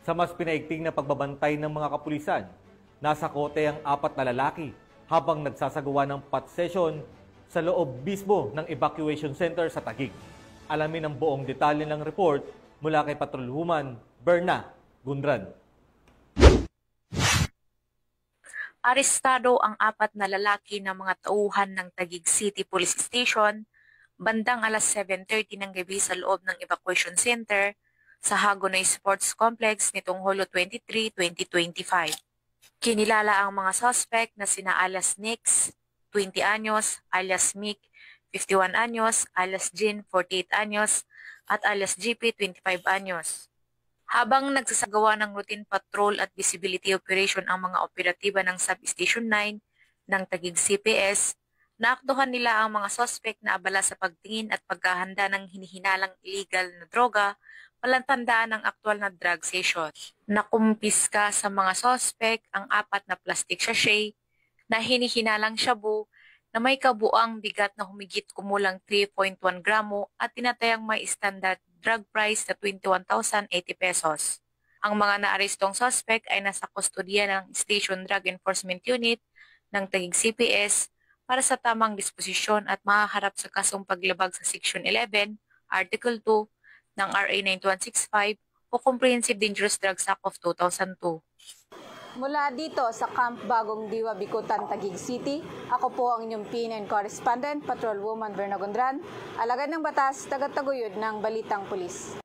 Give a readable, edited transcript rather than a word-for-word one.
Sa mas pinaigting na pagbabantay ng mga kapulisan, nasa kote ang 4 na lalaki habang nagsasagawa ng pot session sa loob mismo ng evacuation center sa Taguig. Alamin ang buong detalye ng report mula kay Patrolwoman Berna Gundran. Arestado ang 4 na lalaki na mga tauhan ng Taguig City Police Station bandang alas 7:30 ng gabi sa loob ng evacuation center sa Hagonoy Sports Complex nitong Hulo 23, 2025. Kinilala ang mga suspect na sina alias Nix, 20 anyos, alias Mick, 51 anyos, alias Jin, 48 anyos, at alias GP, 25 anyos. Habang nagsasagawa ng routine patrol at visibility operation ang mga operatiba ng Substation 9 ng Taguig CPS, naaktuhan nila ang mga suspect na abala sa pagtingin at pagkahanda ng hinihinalang illegal na droga, palantandaan ng aktual na drug session. Nakumpiska sa mga suspect ang 4 na plastic sachet na hinihinalang shabu na may kabuang bigat na humigit kumulang 3.1 gramo at tinatayang may standard drug price na 21,080 pesos. Ang mga naarestong suspect ay nasa kustodiya ng Station Drug Enforcement Unit ng Taguig CPS para sa tamang disposisyon at mahaharap sa kasong paglabag sa Section 11, Article 2 ng RA 9165 o Comprehensive Dangerous Drugs Act of 2002. Mula dito sa Camp Bagong Diwa, Bicutan, Taguig City, ako po ang inyong PNN correspondent, Patrolwoman Berna Gundran, alagad ng batas, tagataguyod ng Balitang Pulis.